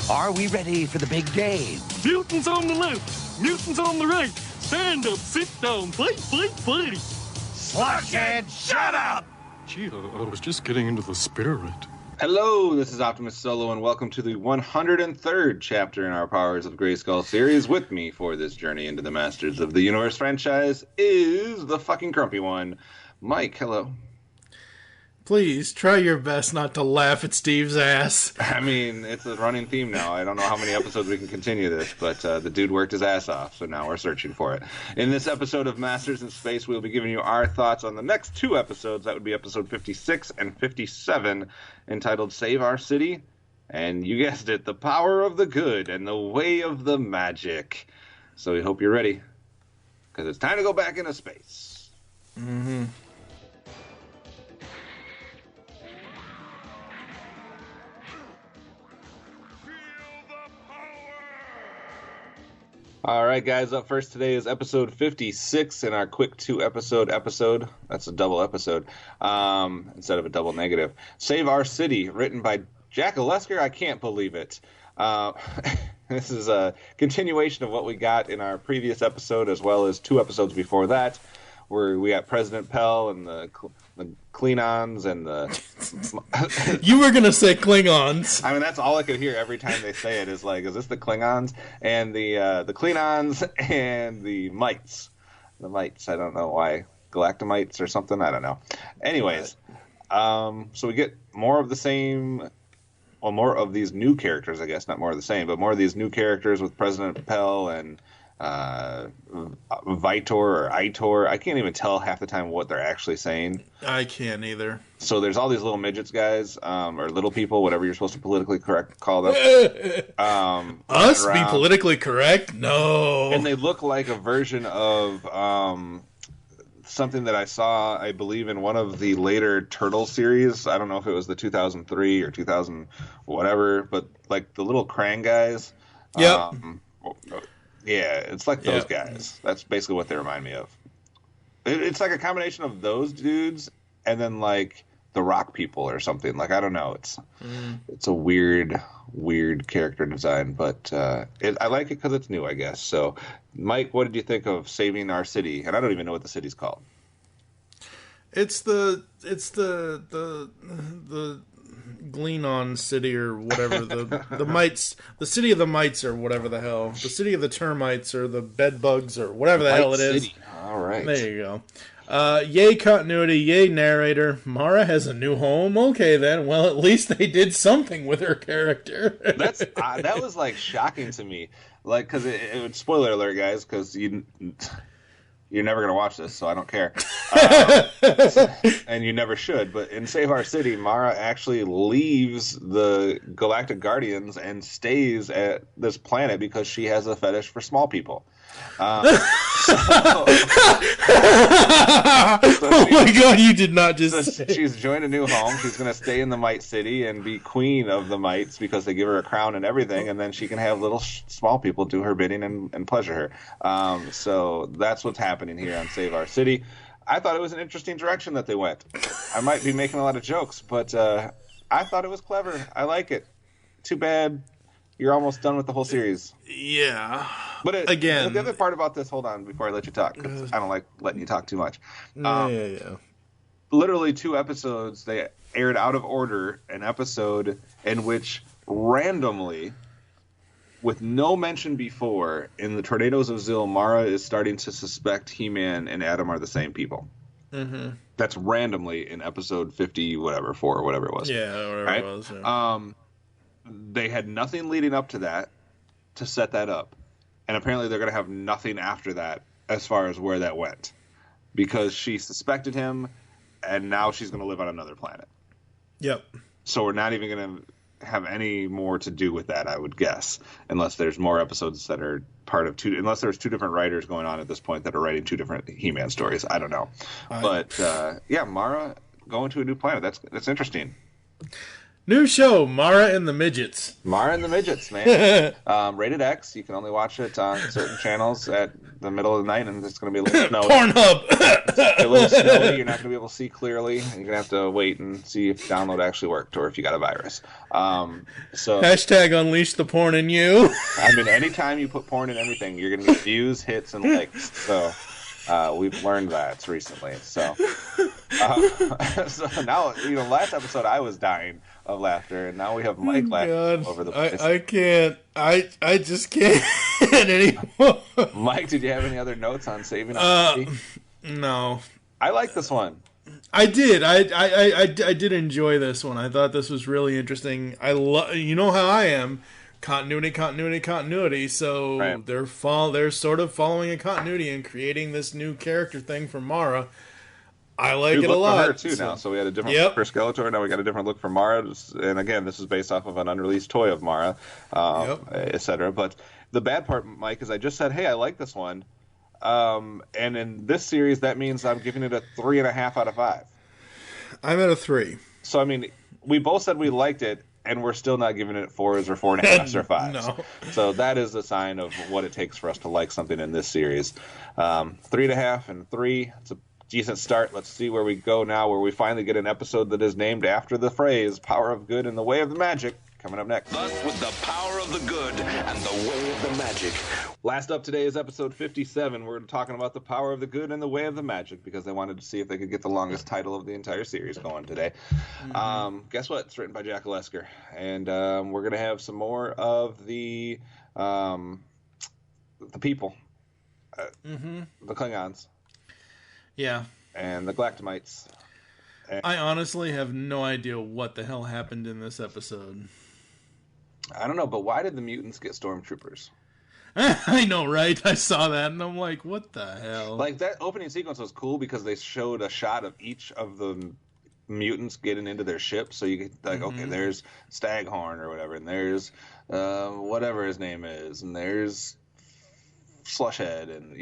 Are we ready for the big game? Mutants on the left, mutants on the right. Stand up, sit down, fight, fight, fight. Slushhead, shut up! Gee, I was just getting into the spirit. Hello, this is OptimusSolo, and welcome to the 103rd chapter in our Powers of GRAYSKULL series. With me for this journey into the Masters of the Universe franchise is the fucking grumpy one, Mike. Hello. Please, try your best not to laugh at Steve's ass. I mean, it's a running theme now. I don't know how many episodes we can continue this, but the dude worked his ass off, so now we're searching for it. In this episode of Masters in Space, we'll be giving you our thoughts on the next two episodes. That would be episode 56 and 57, entitled Save Our City, and you guessed it, The Power of the Good and the Way of the Magic. So we hope you're ready, because it's time to go back into space. Mm-hmm. All right, guys, up first today is episode 56 in our quick two-episode episode. That's a double episode instead of a double negative. Save Our City, written by Jack Olesker. I can't believe it. This is a continuation of what we got in our previous episode, as well as two episodes before that, where we got President Pell and the Klingons and the... You were going to say Klingons. I mean, that's all I could hear every time they say it is like, is this the Klingons? And the Klingons and the Mites. The Mites, I don't know why. Galactomites or something? I don't know. Anyways, so we get more of the same... Well, more of these new characters, I guess. Not more of the same, but more of these new characters with President Pell and... Vitor or Itor. I can't even tell half the time what they're actually saying. I can't either. So there's all these little midgets guys, or little people, whatever you're supposed to politically correct call them. Us be politically correct? No. And they look like a version of something that I saw, I believe, in one of the later Turtle series. I don't know if it was the 2003 or 2000 whatever, but like the little Krang guys. Yep. Yeah, it's like those guys. That's basically what they remind me of. It's like a combination of those dudes and then like the rock people or something. Like, I don't know. It's a weird character design, but I like it because it's new, I guess. So, Mike, what did you think of Saving Our City? And I don't even know what the city's called. It's the Gleanon City or whatever, the Mites, the City of the Mites or whatever the hell, the City of the Termites or the Bedbugs or whatever the hell it is. City. All right. There you go. Yay continuity, yay narrator. Mara has a new home. Okay then. Well, at least they did something with her character. That was like shocking to me. Like, because it spoiler alert, guys, because you're never going to watch this, so I don't care. And you never should. But in Save Our City, Mara actually leaves the Galactic Guardians and stays at this planet because she has a fetish for small people. Oh my god, you did not just say. She's joined a new home. She's going to stay in the Mite City and be queen of the Mites because they give her a crown and everything, and then she can have little small people do her bidding and pleasure her. So that's what's happening here on Save Our City. I thought it was an interesting direction that they went. I might be making a lot of jokes, but I thought it was clever. I like it. Too bad you're almost done with the whole series. Yeah. But again, the other part about this, hold on before I let you talk, because I don't like letting you talk too much. Yeah. Literally 2 episodes, they aired out of order an episode in which randomly, with no mention before, in the Tornadoes of Zil, Mara is starting to suspect He-Man and Adam are the same people. Mm-hmm. That's randomly in episode 50, whatever, 4 or whatever it was. Yeah, whatever right? it was. Yeah. They had nothing leading up to that to set that up. And apparently they're going to have nothing after that as far as where that went. Because she suspected him, and now she's going to live on another planet. Yep. So we're not even going to have any more to do with that, I would guess. Unless there's more episodes that are part of unless there's 2 different writers going on at this point that are writing 2 different He-Man stories. I don't know. But, yeah, Mara going to a new planet. That's interesting. New show, Mara and the Midgets. Mara and the Midgets, man. Rated X. You can only watch it on certain channels at the middle of the night, and it's going to be a little snowy. Pornhub. It's a little snowy. You're not going to be able to see clearly. You're going to have to wait and see if download actually worked or if you got a virus. So Hashtag unleash the porn in you. I mean, anytime you put porn in anything, you're going to get views, hits, and likes. So we've learned that recently. So now, last episode I was dying of laughter, and now we have Mike laughing over the place. I can't. I just can't anymore. Mike, did you have any other notes on saving up? No. I like this one. I did. I did enjoy this one. I thought this was really interesting. You know how I am. Continuity. So right. They're sort of following a continuity and creating this new character thing for Mara. I like it a lot. For her too now. So we had a different look for Skeletor. Now we got a different look for Mara. And again, this is based off of an unreleased toy of Mara, etc. But the bad part, Mike, is I just said, hey, I like this one. And in this series, that means I'm giving it a 3.5 out of 5. I'm at a 3. So I mean, we both said we liked it, and we're still not giving it 4s or 4.5s or 5s. No. So that is a sign of what it takes for us to like something in this series. 3.5 and 3. It's a decent start. Let's see where we go now, where we finally get an episode that is named after the phrase "Power of Good and the Way of the Magic." Coming up next. Thus, with the power of the good and the way of the magic. Last up today is episode 57. We're talking about the power of the good and the way of the magic because they wanted to see if they could get the longest title of the entire series going today. Guess what? It's written by Jack Lesker. And we're going to have some more of the people. The Klingons. Yeah. And the Galactamites. I honestly have no idea what the hell happened in this episode. I don't know, but why did the mutants get stormtroopers? I know, right? I saw that, and I'm like, what the hell? Like, that opening sequence was cool because they showed a shot of each of the mutants getting into their ship, so you could, like, okay, there's Staghorn or whatever, and there's whatever his name is, and there's Slushhead, and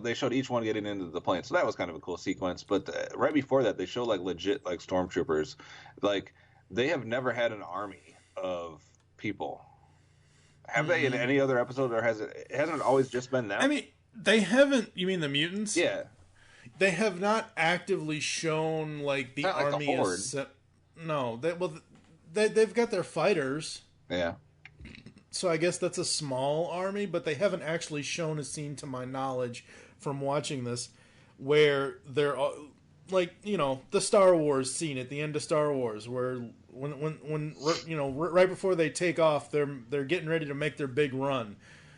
they showed each one getting into the plane, so that was kind of a cool sequence. But right before that, they showed like legit like stormtroopers. Like, they have never had an army of people, have they, in any other episode, or hasn't it always just been them? I mean, they haven't. You mean the mutants? Yeah, they have not actively shown like the army is. No, they've got their fighters. Yeah. So I guess that's a small army, but they haven't actually shown a scene, to my knowledge, from watching this, where they're like, the Star Wars scene at the end of Star Wars, where when right before they take off, they're getting ready to make their big run,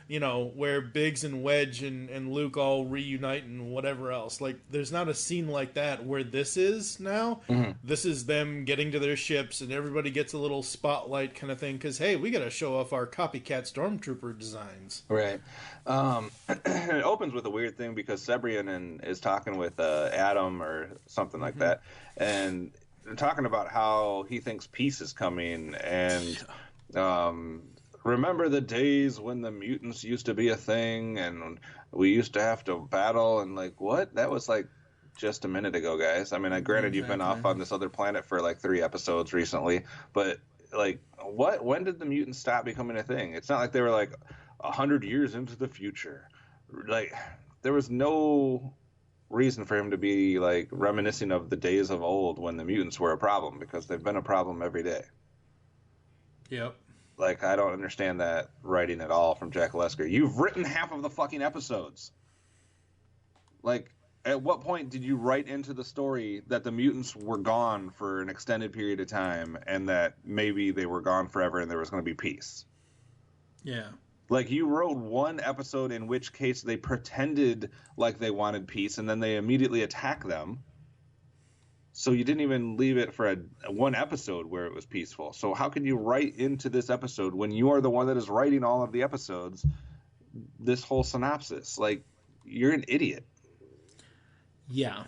where Biggs and Wedge and Luke all reunite and whatever else. Like, there's not a scene like that where this is now. This is them getting to their ships, and everybody gets a little spotlight kind of thing, because, hey, we got to show off our copycat stormtrooper designs. Right. It opens with a weird thing because Sebrian is talking with Adam or something like that, and they're talking about how he thinks peace is coming, and remember the days when the mutants used to be a thing and we used to have to battle, and like, what? That was like just a minute ago, guys. I mean, granted, you've been off on this other planet for like 3 episodes recently, but like, what? When did the mutants stop becoming a thing? It's not like they were like 100 years into the future. Like, there was no reason for him to be like reminiscing of the days of old when the mutants were a problem, because they've been a problem every day. Yep. Like, I don't understand that writing at all from Jack Lesker. You've written half of the fucking episodes. Like, at what point did you write into the story that the mutants were gone for an extended period of time and that maybe they were gone forever and there was going to be peace? Yeah. Like, you wrote one episode in which case they pretended like they wanted peace and then they immediately attack them. So you didn't even leave it for one episode where it was peaceful. So how can you write into this episode, when you are the one that is writing all of the episodes, this whole synopsis? Like, you're an idiot. Yeah.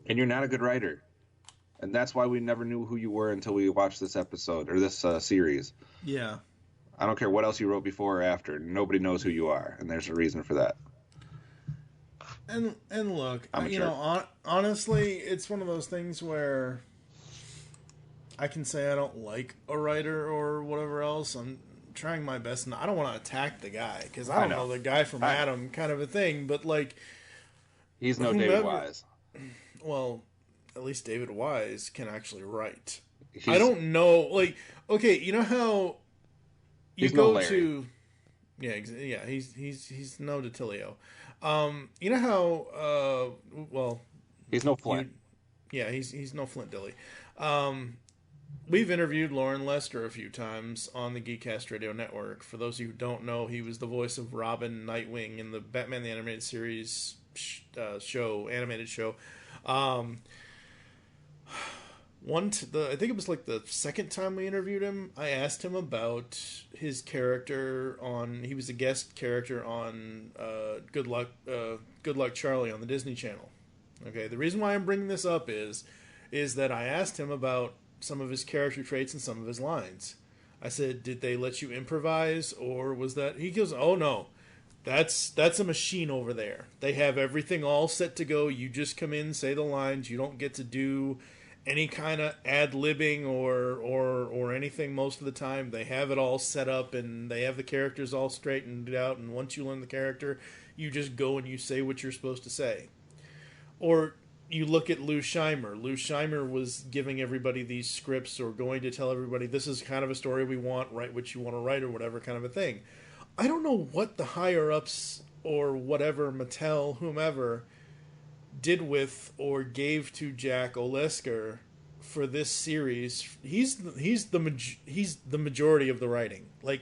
And you're not a good writer. And that's why we never knew who you were until we watched this episode, or this series. Yeah. I don't care what else you wrote before or after. Nobody knows who you are, and there's a reason for that. And look, honestly, it's one of those things where I can say I don't like a writer or whatever else. I'm trying my best, and I don't want to attack the guy because I don't know the guy from Adam, kind of a thing. But like, he's no David Wise. Well, at least David Wise can actually write. I don't know, like, okay, you know how you go to, yeah, he's no DiTilio. You know how, well, he's no Flint. He's no Flint Dilly. We've interviewed Lauren Lester a few times on the Geekcast Radio Network. For those of you who don't know, he was the voice of Robin Nightwing in the Batman the Animated Series animated show. I think it was like the second time we interviewed him, I asked him about his character he was a guest character on Good Luck Charlie on the Disney Channel. Okay, the reason why I'm bringing this up is that I asked him about some of his character traits and some of his lines. I said, did they let you improvise, or was that... He goes, oh no, that's a machine over there. They have everything all set to go. You just come in, say the lines. You don't get to do any kind of ad-libbing or anything most of the time. They have it all set up, and they have the characters all straightened out, and once you learn the character, you just go and you say what you're supposed to say. Or you look at Lou Scheimer. Lou Scheimer was giving everybody these scripts or going to tell everybody, this is kind of a story we want, write what you want to write or whatever kind of a thing. I don't know what the higher-ups or whatever, Mattel, whomever, did with or gave to Jack Olesker for this series. He's the majority of the writing. Like,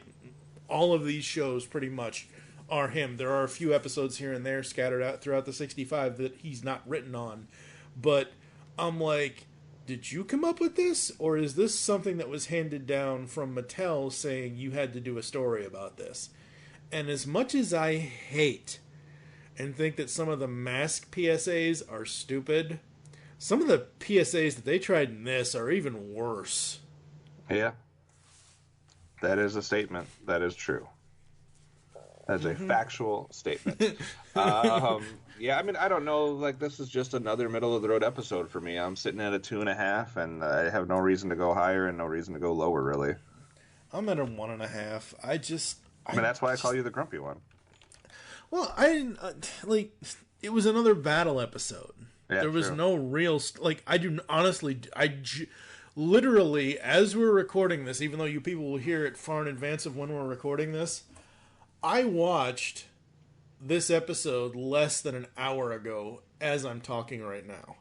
all of these shows pretty much are him. There are a few episodes here and there scattered out throughout the 65 that he's not written on. But I'm like, did you come up with this? Or is this something that was handed down from Mattel saying you had to do a story about this? And as much as I hate and think that some of the mask PSAs are stupid, some of the PSAs that they tried in this are even worse. Yeah. That is a statement. That is true. That's a factual statement. Yeah, I mean, I don't know. Like, this is just another middle-of-the-road episode for me. I'm sitting at a 2.5, and I have no reason to go higher and no reason to go lower, really. I'm at a 1.5. I mean, that's why I call you the grumpy one. Well, I didn't, it was another battle episode. Yeah, there was true. no real, literally, as we're recording this, even though you people will hear it far in advance of when we're recording this, I watched this episode less than an hour ago as I'm talking right now.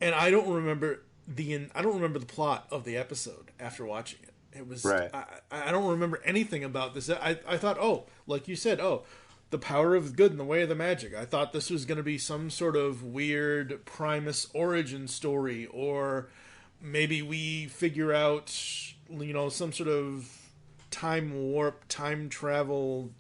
And I don't remember the plot of the episode after watching it. It was right. I don't remember anything about this. I thought, like you said, the power of good in the way of the magic. I thought this was going to be some sort of weird Primus origin story, or maybe we figure out, some sort of time warp, time travel,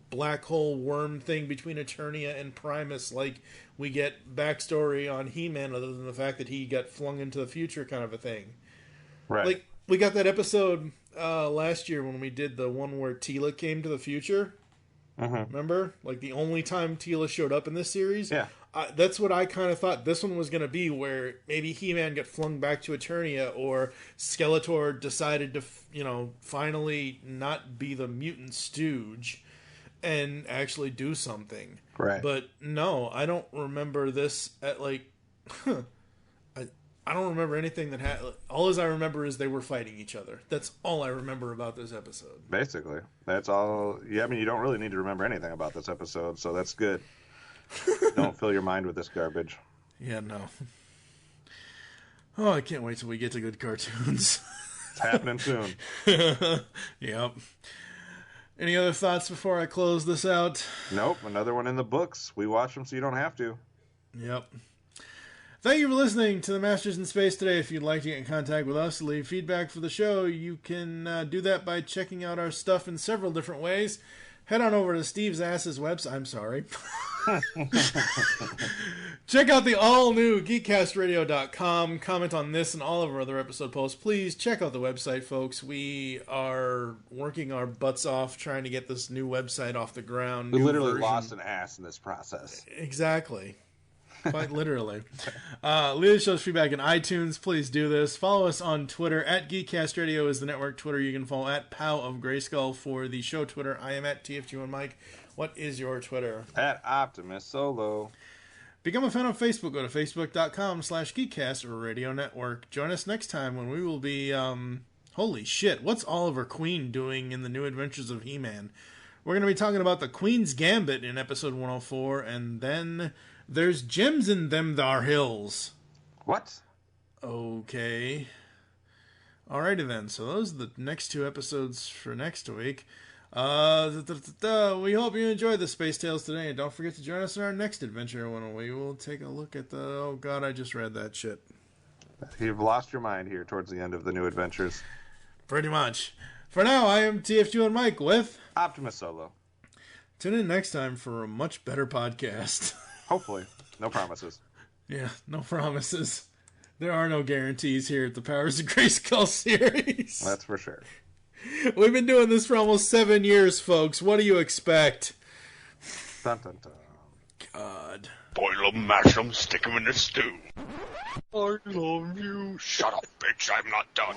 black hole worm thing between Eternia and Primus. Like, we get backstory on He-Man other than the fact that he got flung into the future kind of a thing. Right. Like, we got that episode last year when we did the one where Tila came to the future. Remember? Like, the only time Tila showed up in this series? Yeah. That's what I kind of thought this one was going to be, where maybe He-Man got flung back to Eternia, or Skeletor decided to, finally not be the mutant stooge and actually do something. Right. But no, I don't remember this at, I don't remember anything that happened. All as I remember is they were fighting each other. That's all I remember about this episode. Basically. That's all. Yeah, I mean, you don't really need to remember anything about this episode, so that's good. Don't fill your mind with this garbage. Yeah, no. Oh, I can't wait till we get to good cartoons. It's happening soon. Yep. Any other thoughts before I close this out? Nope, another one in the books. We watch them so you don't have to. Yep. Thank you for listening to the Masters in Space today. If you'd like to get in contact with us, leave feedback for the show, you can do that by checking out our stuff in several different ways. Head on over to Steve's Ass's website. I'm sorry. Check out the all-new GeekCastRadio.com. Comment on this and all of our other episode posts. Please check out the website, folks. We are working our butts off trying to get this new website off the ground. We literally lost an ass in this process. Exactly. Quite literally. Leave the show's feedback in iTunes. Please do this. Follow us on Twitter. At Geekcast Radio is the network Twitter. You can follow at Pow of Grayskull for the show Twitter. I am at TFG1Mike. What is your Twitter? At OptimusSolo. Become a fan on Facebook. Go to facebook.com/Geekcast or Radio Network. Join us next time when we will be, holy shit, what's Oliver Queen doing in the New Adventures of He-Man? We're going to be talking about the Queen's Gambit in episode 104, and then there's gems in them thar hills. What? Okay. Alrighty then, so those are the next two episodes for next week. We hope you enjoyed the Space Tales today, and don't forget to join us in our next adventure when we will take a look at the... Oh god, I just read that shit. You've lost your mind here towards the end of the New Adventures. Pretty much. For now, I am TFG1Mike with... OptimusSolo. Tune in next time for a much better podcast. Hopefully. No promises. Yeah, no promises. There are no guarantees here at the Powers of Grayskull series. That's for sure. We've been doing this for almost 7 years, folks. What do you expect? Dun, dun, dun. God. Boil 'em, mash 'em, stick 'em in a stew. I love you. Shut up, bitch. I'm not done.